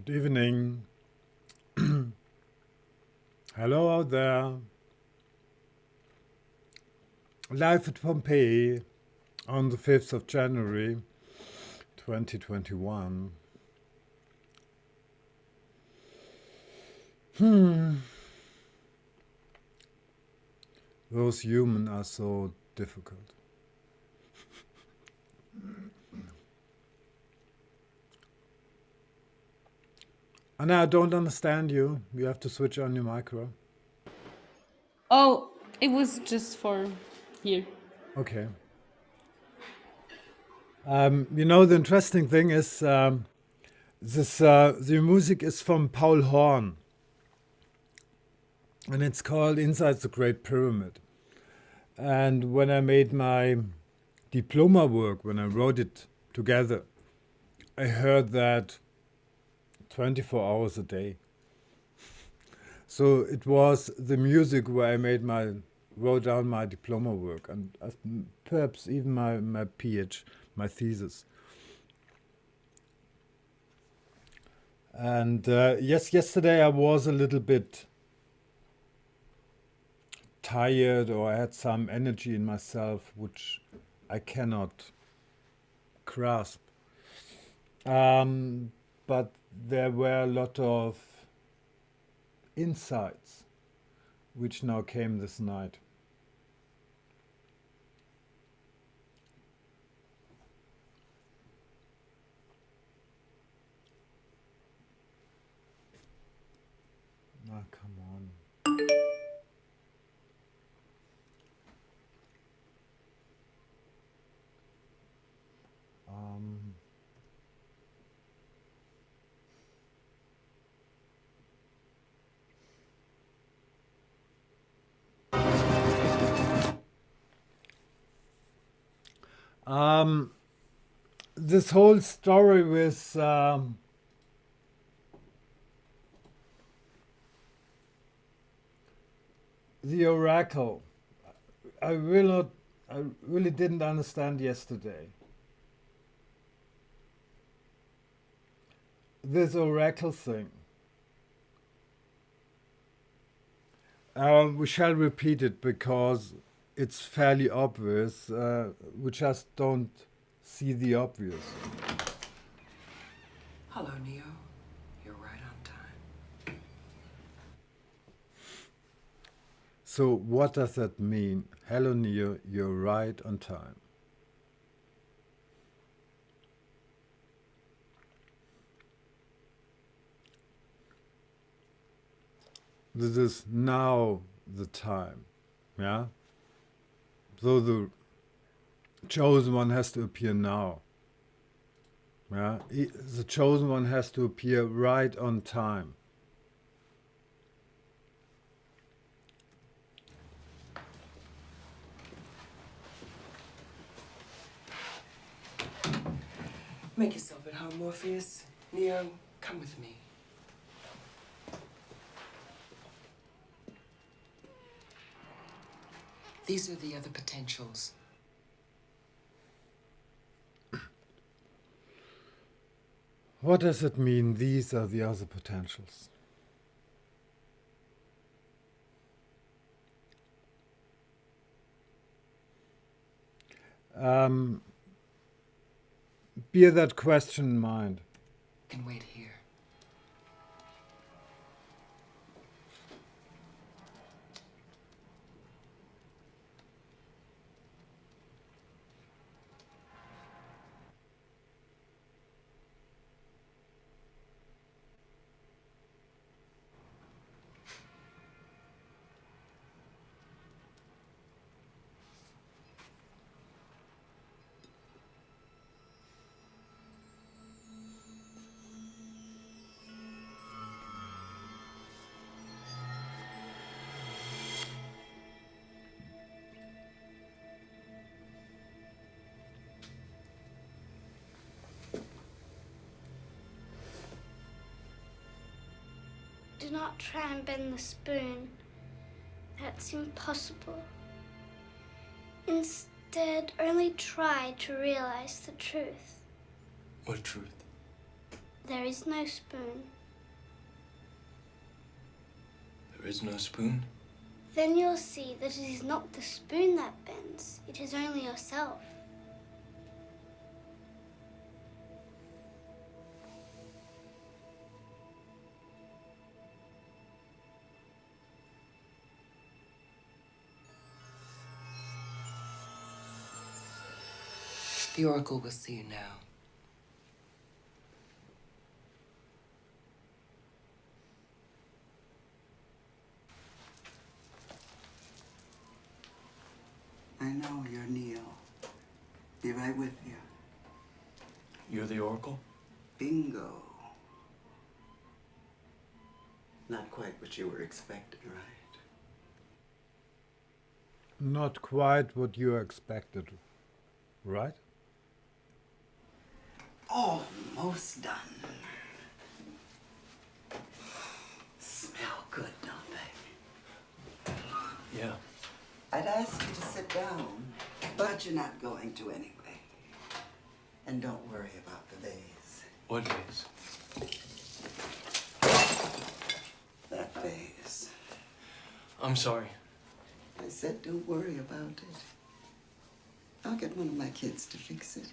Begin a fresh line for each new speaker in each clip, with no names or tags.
Good evening. Hello out there. Live at Pompeii on the 5th of January 2021. Those humans are so difficult. Anna, I don't understand you. You have to switch on your micro.
Oh, it was just for here.
Okay. The interesting thing is the music is from Paul Horn, and it's called Inside the Great Pyramid. And when I made my diploma work, when I wrote it together, I heard that 24 hours a day. So it was the music where I wrote down my diploma work and perhaps even my PhD, my thesis. And yesterday I was a little bit tired, or I had some energy in myself which I cannot grasp. But there were a lot of insights which now came this night. Ah, come on. This whole story with the oracle, I really didn't understand yesterday. This oracle thing. We shall repeat it because it's fairly obvious. We just don't see the obvious.
Hello, Neo. You're right on time.
So what does that mean? Hello, Neo, you're right on time. This is now the time, yeah? So the chosen one has to appear now. Yeah? The chosen one has to appear right on time.
Make yourself at home, Morpheus. Neo, come with me. These are the other potentials.
What does it mean, these are the other potentials? Bear that question in mind.
Can wait here.
Do not try and bend the spoon. That's impossible. Instead, only try to realize the truth.
What truth?
There is no spoon.
There is no spoon?
Then you'll see that it is not the spoon that bends, it is only yourself.
The Oracle will see you now.
I know you're Neo. Be right with you.
You're the Oracle?
Bingo. Not quite what you were expecting, right?
Not quite what you expected, right?
Almost done. Smell good, don't they?
Yeah.
I'd ask you to sit down, but you're not going to anyway. And don't worry about the vase.
What vase?
That vase.
I'm sorry.
I said don't worry about it. I'll get one of my kids to fix it.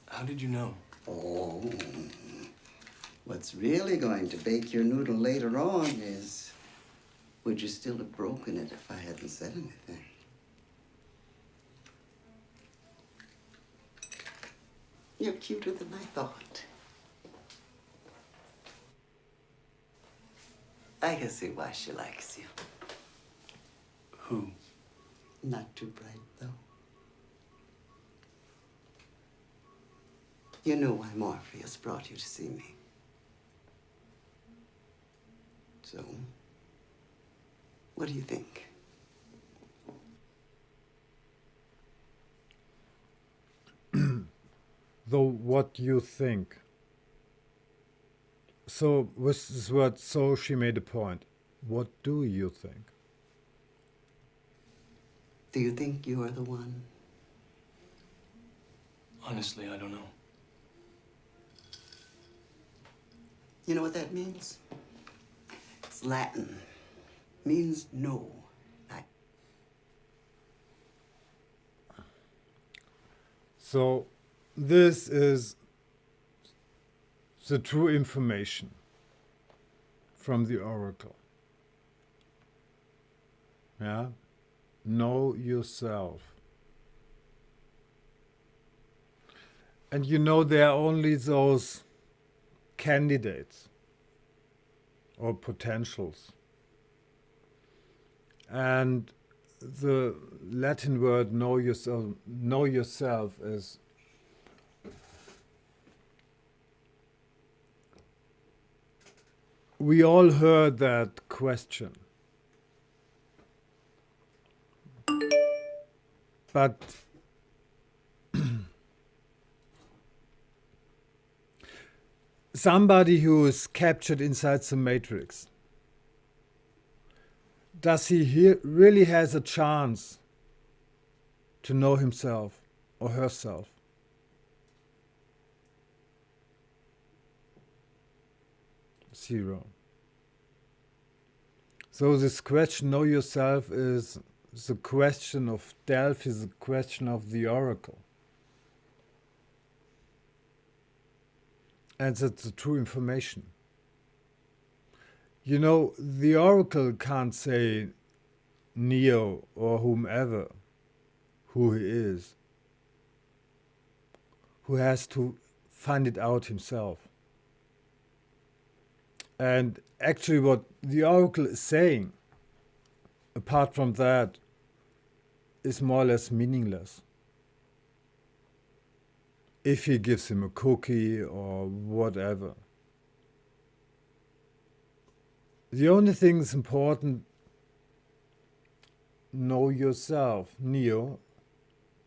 How did you know?
Oh, what's really going to bake your noodle later on is, would you still have broken it if I hadn't said anything? You're cuter than I thought. I can see why she likes you.
Who?
Not too bright, though. You know why Morpheus brought you to see me. So, what do you think?
Though what you think. So with this word so she made a point. What do you think?
Do you think you are the one?
Honestly, I don't know.
You know what that means? It's Latin. Means no.
So this is the true information from the oracle. Yeah? Know yourself. And you know there are only those candidates or potentials. And the Latin word know yourself is we all heard that question. But somebody who is captured inside the matrix, does he really has a chance to know himself or herself? Zero. So this question, know yourself, is the question of Delphi, is the question of the oracle. And that's the true information. You know, the oracle can't say Neo or whomever who he is, who has to find it out himself. And actually what the oracle is saying, apart from that, is more or less meaningless. If he gives him a cookie or whatever. The only thing that's important, know yourself. Neo,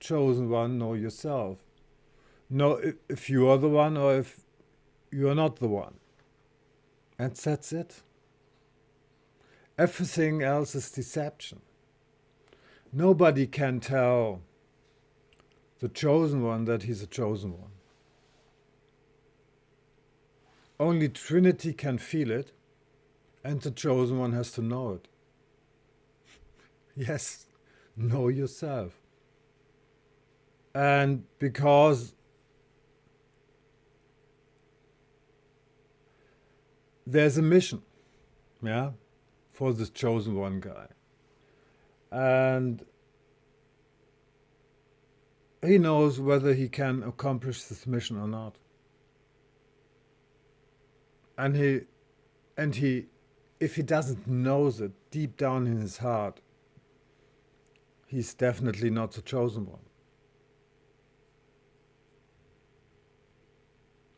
chosen one, know yourself. Know if you are the one or if you are not the one. And that's it. Everything else is deception. Nobody can tell the chosen one that he's a chosen one. Only Trinity can feel it, and the chosen one has to know it. Yes, know yourself. And because there's a mission, yeah, for this chosen one guy. And he knows whether he can accomplish this mission or not. And he, if he doesn't know it deep down in his heart, he's definitely not the chosen one.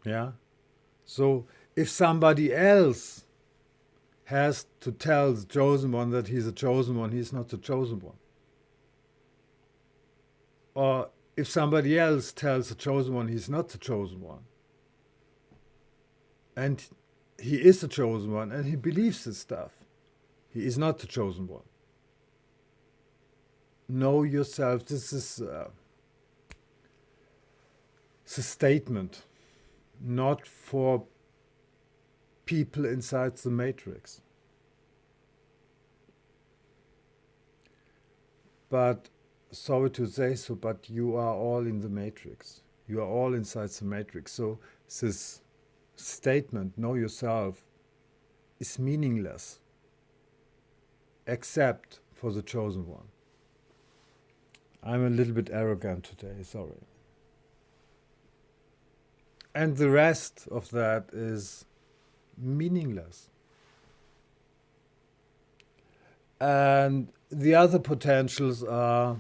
Yeah? So if somebody else has to tell the chosen one that he's a chosen one, he's not the chosen one. Or if somebody else tells the chosen one he's not the chosen one, and he is the chosen one, and he believes this stuff, he is not the chosen one. Know yourself. This is a statement, not for people inside the matrix. But, sorry to say so, but you are all in the matrix. You are all inside the matrix. So this statement, know yourself, is meaningless, except for the chosen one. I'm a little bit arrogant today, sorry. And the rest of that is meaningless. And the other potentials are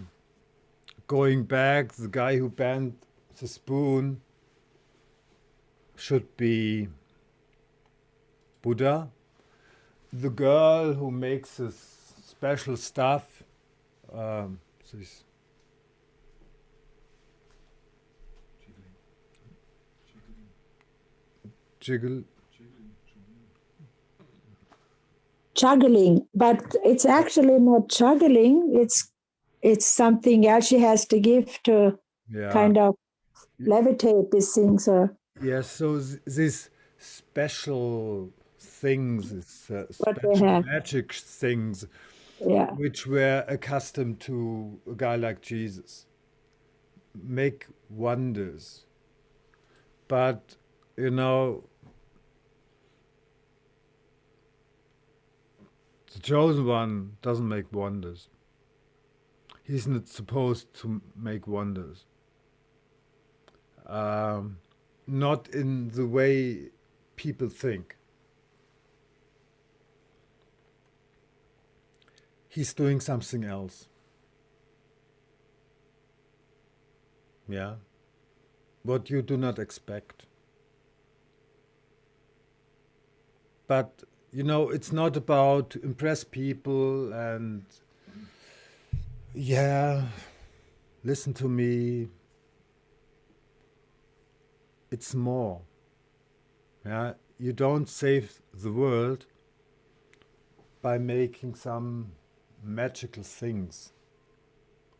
going back. The guy who bent the spoon should be Buddha. The girl who makes this special stuff, this jiggle.
Juggling, but it's actually not juggling. It's something else she has to give to kind of levitate these things.
Yes, so these special things, these
What they
special
have.
magic things,
Yeah.
which were accustomed to a guy like Jesus, make wonders. But, you know, the chosen one doesn't make wonders. He's not supposed to make wonders. Not in the way people think. He's doing something else. Yeah? What you do not expect. But, you know, it's not about to impress people and, yeah, listen to me. It's more. Yeah? You don't save the world by making some magical things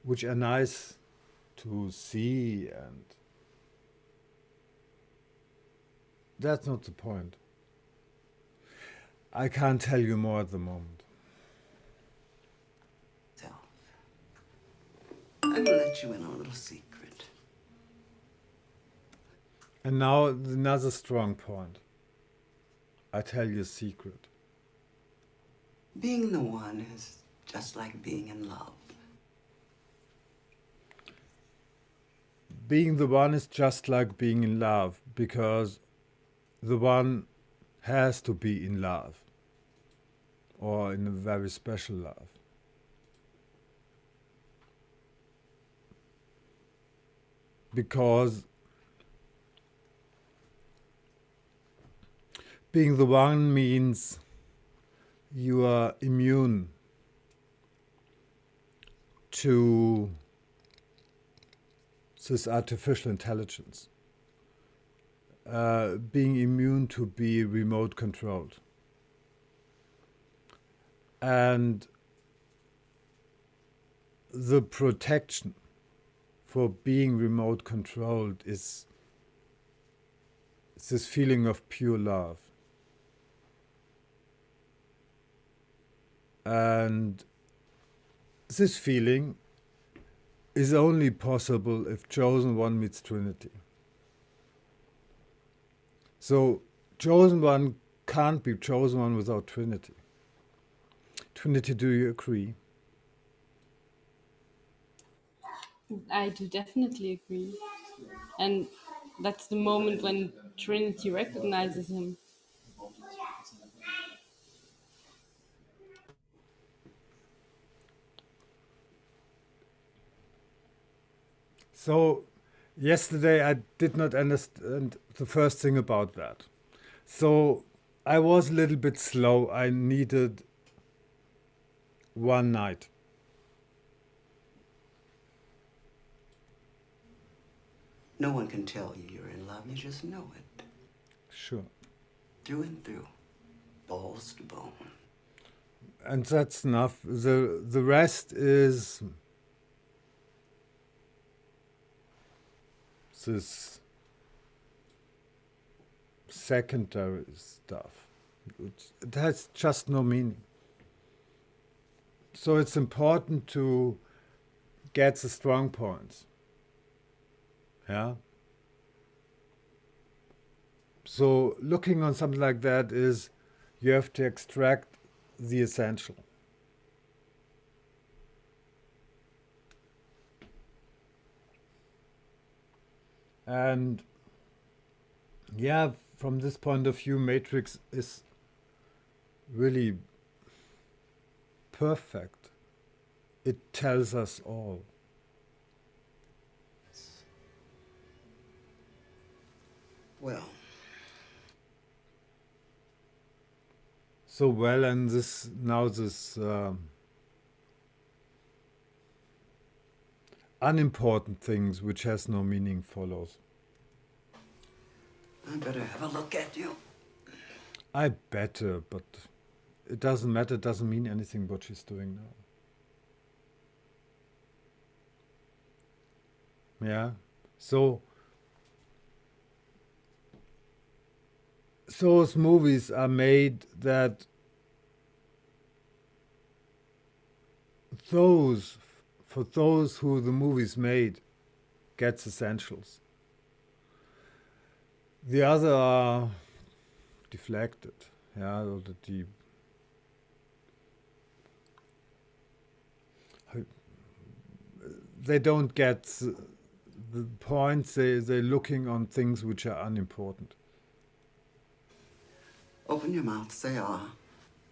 which are nice to see, and that's not the point. I can't tell you more at the moment.
So, I'm gonna let you in on a little secret.
And now another strong point. I tell you a secret.
Being the one is just like being in love.
Being the one is just like being in love, because the one has to be in love, or in a very special love. Because being the one means you are immune to this artificial intelligence. Being immune to be remote controlled. And the protection for being remote controlled is this feeling of pure love. And this feeling is only possible if chosen one meets Trinity. So chosen one can't be chosen one without Trinity. Trinity, do you agree?
I do definitely agree. And that's the moment when Trinity recognizes him.
So yesterday I did not understand the first thing about that. So I was a little bit slow. I needed one night.
No one can tell you you're in love. You just know it.
Sure.
Through and through. Balls to bone.
And that's enough. The rest is this secondary stuff. It has just no meaning. So it's important to get the strong points. Yeah. So looking on something like that is you have to extract the essential. And yeah, from this point of view, Matrix is really perfect. It tells us all.
Well,
So well, and this unimportant things which has no meaning follows.
I better have a look at you.
I better, but it doesn't matter. It doesn't mean anything what she's doing now. Yeah. So those movies are made that for those who the movies made gets essentials. The other are deflected, yeah, or they don't get the points. They're looking on things which are unimportant.
Open your mouth, say ah.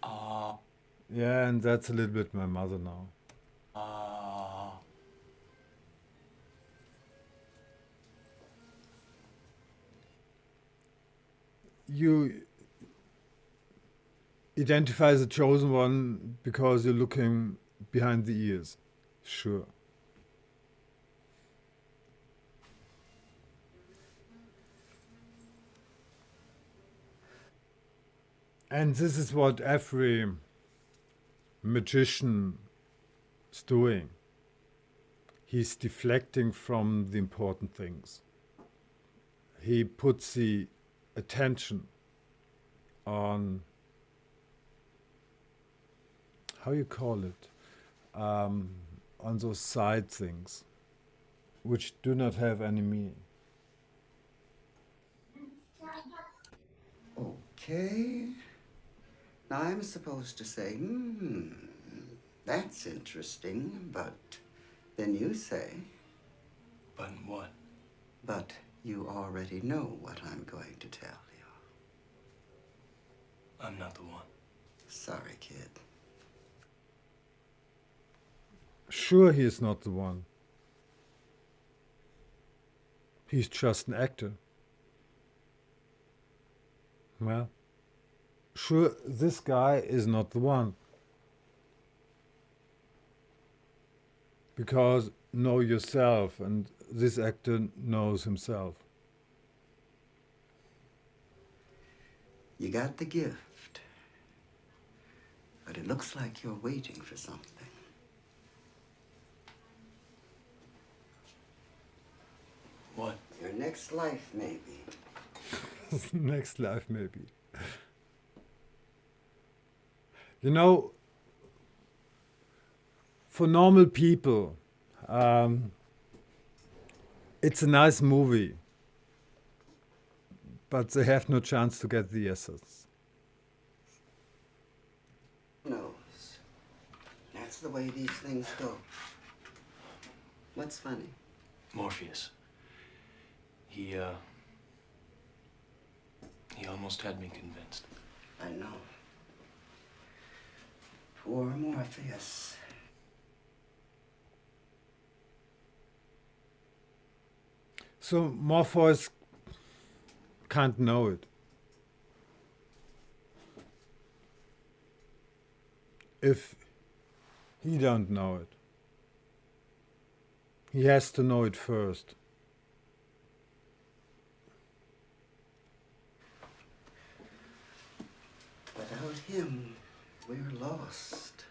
Ah.
Yeah, and that's a little bit my mother now.
Ah.
You identify the chosen one because you're looking behind the ears. Sure. And this is what every magician is doing. He's deflecting from the important things. He puts the attention on, how you call it, on those side things, which do not have any meaning.
Okay. Now I'm supposed to say, that's interesting, but then you say,
But what?
but you already know what I'm going to tell you.
I'm not the one.
Sorry, kid.
Sure, he is not the one. He's just an actor. Well, sure, this guy is not the one. Because know yourself, and this actor knows himself.
You got the gift, but it looks like you're waiting for something.
What?
Your next life, maybe.
Next life, maybe. You know, for normal people, it's a nice movie, but they have no chance to get the essence.
Knows. That's the way these things go. What's funny?
Morpheus. He almost had me convinced.
I know. Poor Morpheus.
So Morpheus can't know it. If he don't know it, he has to know it first.
Without him, we're lost.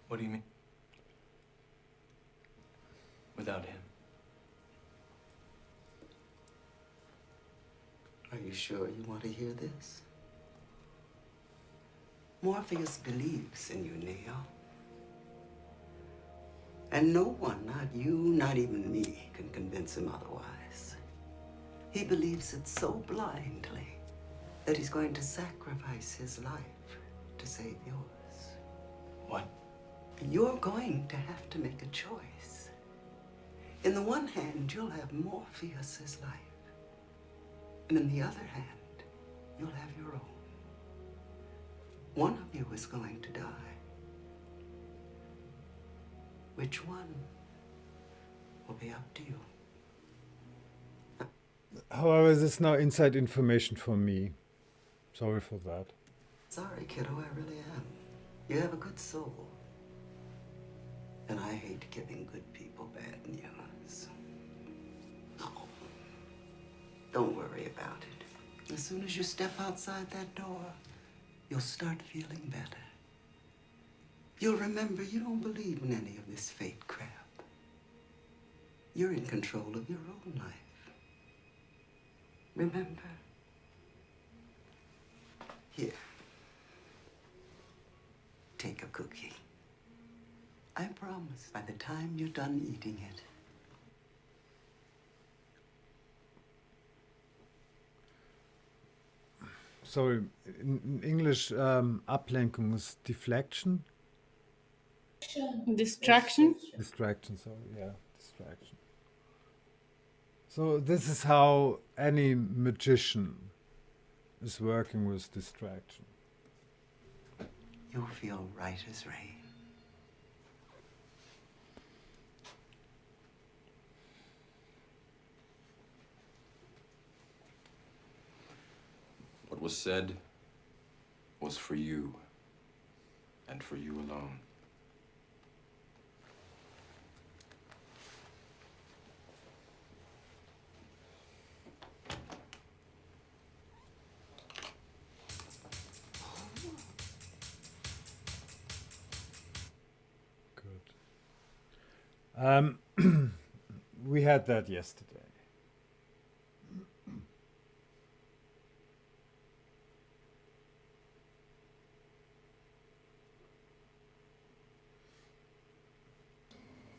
What do you mean? Without him?
Are you sure you want to hear this? Morpheus believes in you, Neo. And no one, not you, not even me, can convince him otherwise. He believes it so blindly that he's going to sacrifice his life to save yours.
What?
You're going to have to make a choice. In the one hand, you'll have Morpheus's life. And in the other hand, you'll have your own. One of you is going to die. Which one will be up to you.
However, this is now inside information for me. Sorry for that.
Sorry, kiddo, I really am. You have a good soul. And I hate giving good people bad news. Oh, don't worry about it. As soon as you step outside that door, you'll start feeling better. You'll remember you don't believe in any of this fate crap. You're in control of your own life. Remember? Here. Take a cookie. I promise by the time you're done eating it.
Sorry, in English, Ablenkung is deflection?
Distraction?
Distraction, sorry, yeah, distraction. So this is how any magician is working with distraction.
You'll feel right as rain.
What was said was for you, and for you alone.
Good. We had that yesterday.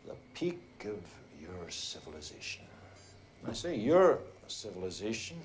The peak of your civilization. I say your civilization